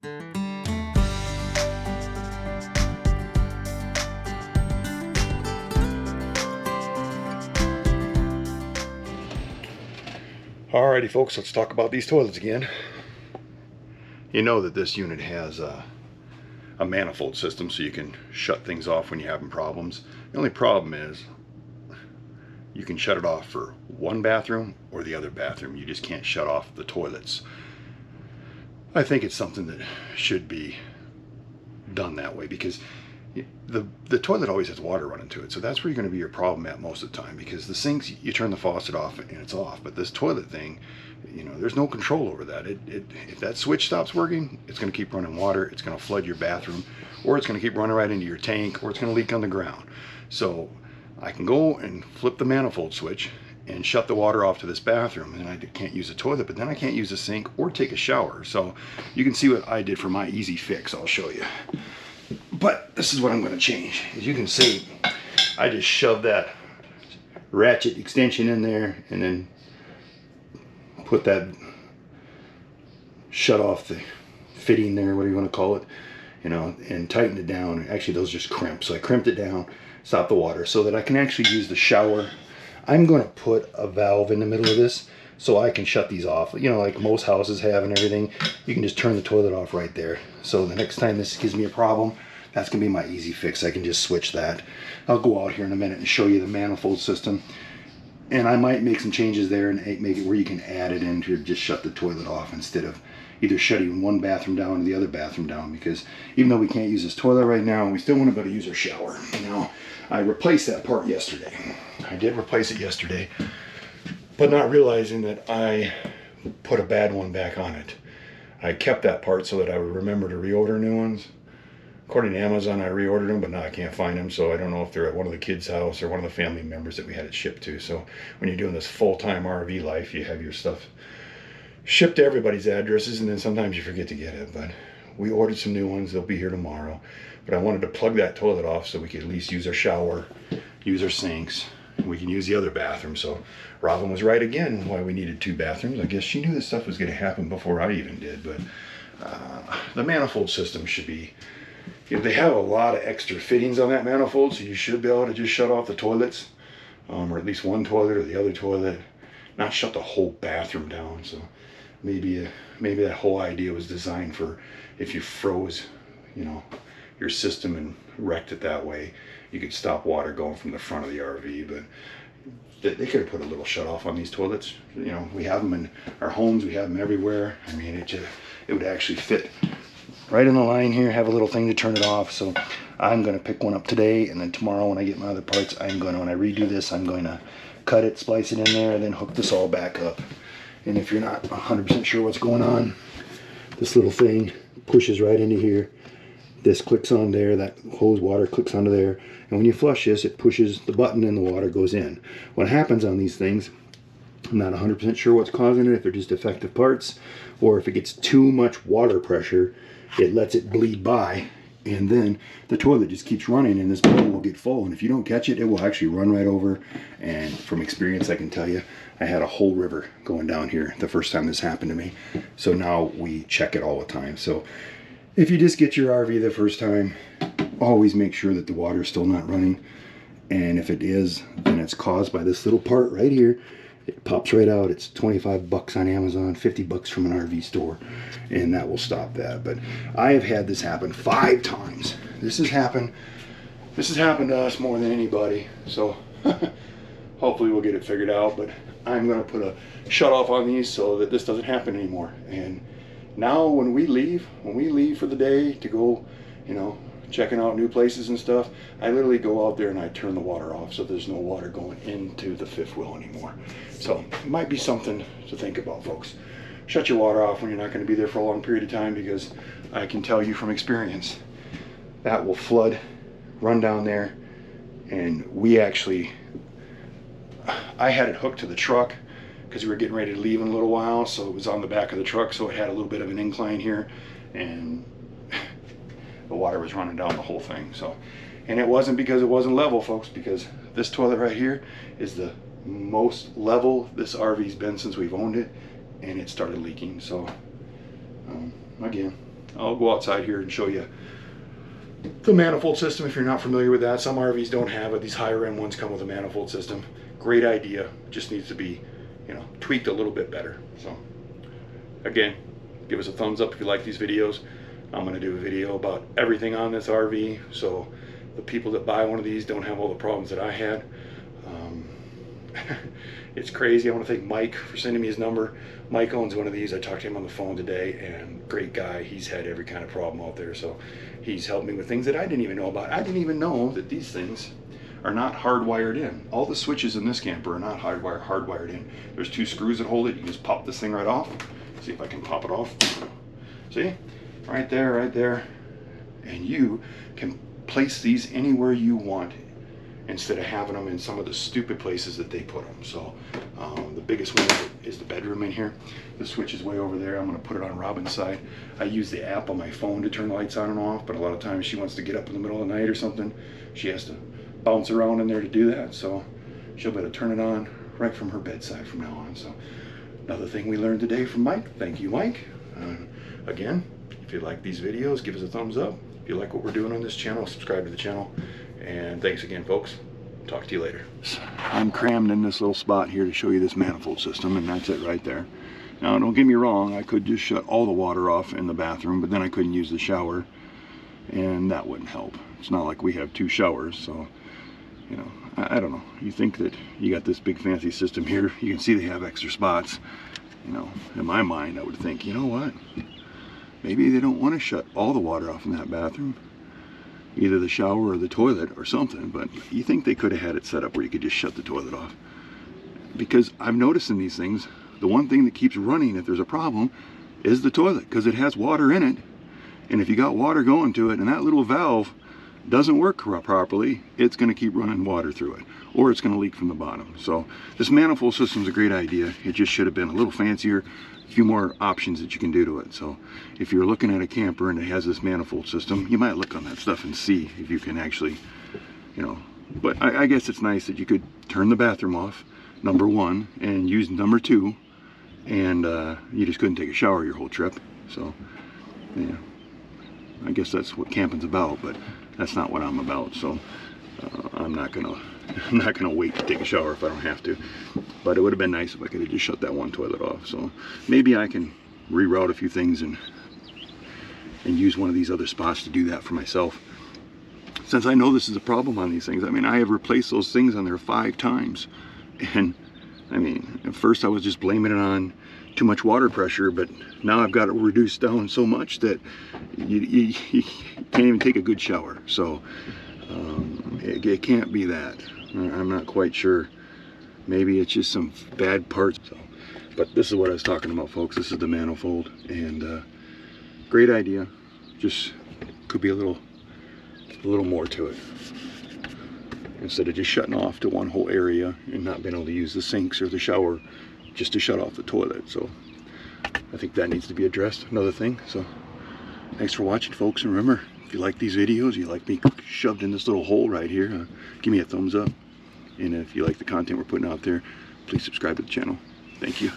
Alrighty folks, let's talk about these toilets again. You know that this unit has a manifold system, so you can shut things off when you're having problems. The only problem is you can shut it off for one bathroom or the other bathroom. You just can't shut off the toilets. I think it's something that should be done that way, because the toilet always has water running to it, so that's where you're going to be your problem at most of the time, because the sinks, you turn the faucet off and it's off, but this toilet thing, you know, there's no control over that. If that switch stops working, it's going to keep running water, it's going to flood your bathroom, or it's going to keep running right into your tank, or it's going to leak on the ground. So I can go and flip the manifold switch and shut the water off to this bathroom, and I can't use the toilet, but then I can't use the sink or take a shower. So you can see what I did for my easy fix. I'll show you. But this is what I'm going to change. As you can see, I just shoved that ratchet extension in there and then put that shut off the fitting there, whatever you want to call it, you know, and tightened it down. Actually, those just crimped. So I crimped it down, stopped the water so that I can actually use the shower. I'm going to put a valve in the middle of this so I can shut these off. You know, like most houses have and everything, you can just turn the toilet off right there. So the next time this gives me a problem, that's gonna be my easy fix. I can just switch that. I'll go out here in a minute and show you the manifold system. And I might make some changes there and make it where you can add it in to just shut the toilet off instead of either shutting one bathroom down or the other bathroom down, because even though we can't use this toilet right now, we still want to be able to use our shower. Now, I replaced that part yesterday. I did replace it yesterday, but not realizing that I put a bad one back on it. I kept that part so that I would remember to reorder new ones. According to Amazon, I reordered them, but now I can't find them, so I don't know if they're at one of the kids' house or one of the family members that we had it shipped to. So when you're doing this full-time RV life, you have your stuff shipped to everybody's addresses, and then sometimes you forget to get it. But we ordered some new ones. They'll be here tomorrow. But I wanted to plug that toilet off so we could at least use our shower, use our sinks, and we can use the other bathroom. So Robin was right again why we needed two bathrooms. I guess she knew this stuff was going to happen before I even did. But the manifold system should be... They have a lot of extra fittings on that manifold, so you should be able to just shut off the toilets, or at least one toilet or the other toilet, not shut the whole bathroom down. So maybe that whole idea was designed for if you froze, you know, your system and wrecked it that way, you could stop water going from the front of the RV. But they could have put a little shut off on these toilets. You know, we have them in our homes, we have them everywhere. I mean, it would actually fit right in the line here, have a little thing to turn it off. So I'm going to pick one up today, and then tomorrow when I get my other parts, when I redo this, I'm going to cut it, splice it in there, and then hook this all back up. And if you're not 100% sure what's going on, this little thing pushes right into here. This clicks on there, that hose water clicks onto there, and when you flush this, it pushes the button and the water goes in. What happens on these things, I'm not 100% sure what's causing it, if they're just defective parts, or if it gets too much water pressure, it lets it bleed by, and then the toilet just keeps running and this bowl will get full, and if you don't catch it, it will actually run right over. And from experience, I can tell you, I had a whole river going down here the first time this happened to me. So now we check it all the time. So if you just get your RV the first time, always make sure that the water is still not running, and if it is, then it's caused by this little part right here. It pops right out. It's 25 bucks on Amazon, 50 bucks from an RV store, and that will stop that. But I have had this happen 5 times. This has happened to us more than anybody. So hopefully we'll get it figured out. But I'm going to put a shut off on these so that this doesn't happen anymore. And now when we leave for the day to go, you know, checking out new places and stuff, I literally go out there and I turn the water off so there's no water going into the fifth wheel anymore. So it might be something to think about, folks. Shut your water off when you're not going to be there for a long period of time, because I can tell you from experience that will flood, run down there. And I had it hooked to the truck because we were getting ready to leave in a little while, so it was on the back of the truck, so it had a little bit of an incline here, and the water was running down the whole thing. So, and it wasn't because it wasn't level, folks, because this toilet right here is the most level this RV's been since we've owned it, and it started leaking. So again, I'll go outside here and show you the manifold system if you're not familiar with that. Some RVs don't have it. These higher end ones come with a manifold system. Great idea, just needs to be, you know, tweaked a little bit better. So again, give us a thumbs up if you like these videos. I'm going to do a video about everything on this RV, so the people that buy one of these don't have all the problems that I had. It's crazy. I want to thank Mike for sending me his number. Mike owns one of these. I talked to him on the phone today, and great guy. He's had every kind of problem out there, so he's helped me with things that I didn't even know about. I didn't even know that these things are not hardwired in. All the switches in this camper are not hardwired in. There's 2 screws that hold it. You can just pop this thing right off. See if I can pop it off. See? Right there, right there. And you can place these anywhere you want instead of having them in some of the stupid places that they put them. So the biggest one is the bedroom in here. The switch is way over there. I'm going to put it on Robin's side. I use the app on my phone to turn the lights on and off, but a lot of times she wants to get up in the middle of the night or something. She has to bounce around in there to do that, so she'll be able to turn it on right from her bedside from now on. So another thing we learned today from Mike. Thank you, Mike. Again, if you like these videos, give us a thumbs up. If you like what we're doing on this channel, subscribe to the channel. And thanks again, folks. Talk to you later. I'm crammed in this little spot here to show you this manifold system, and that's it right there. Now, don't get me wrong, I could just shut all the water off in the bathroom, but then I couldn't use the shower, and that wouldn't help. It's not like we have 2 showers, so, you know, I don't know. You think that you got this big fancy system here, you can see they have extra spots. You know, in my mind, I would think, you know what? Maybe they don't want to shut all the water off in that bathroom. Either the shower or the toilet or something, but you think they could have had it set up where you could just shut the toilet off. Because I've noticed in these things, the one thing that keeps running if there's a problem is the toilet, because it has water in it. And if you got water going to it and that little valve doesn't work properly, it's going to keep running water through it, or it's going to leak from the bottom. So this manifold system is a great idea. It just should have been a little fancier, a few more options that you can do to it. So if you're looking at a camper and it has this manifold system, you might look on that stuff and see if you can actually, you know, but I guess it's nice that you could turn the bathroom off, number 1, and use number 2, and you just couldn't take a shower your whole trip. So yeah, I guess that's what camping's about, but that's not what I'm about. So I'm not gonna wait to take a shower if I don't have to. But it would have been nice if I could have just shut that one toilet off. So maybe I can reroute a few things and use one of these other spots to do that for myself. Since I know this is a problem on these things, I mean, I have replaced those things on there 5 times. And I mean, at first I was just blaming it on too much water pressure, but now I've got it reduced down so much that you can't even take a good shower. So it can't be that. I'm not quite sure. Maybe it's just some bad parts. So, but this is what I was talking about, folks. This is the manifold, and great idea. Just could be a little more to it. Instead of just shutting off to one whole area and not being able to use the sinks or the shower just to shut off the toilet. So I think that needs to be addressed. Another thing. So thanks for watching, folks. And remember, if you like these videos, you like me shoved in this little hole right here, give me a thumbs up. And if you like the content we're putting out there, please subscribe to the channel. Thank you.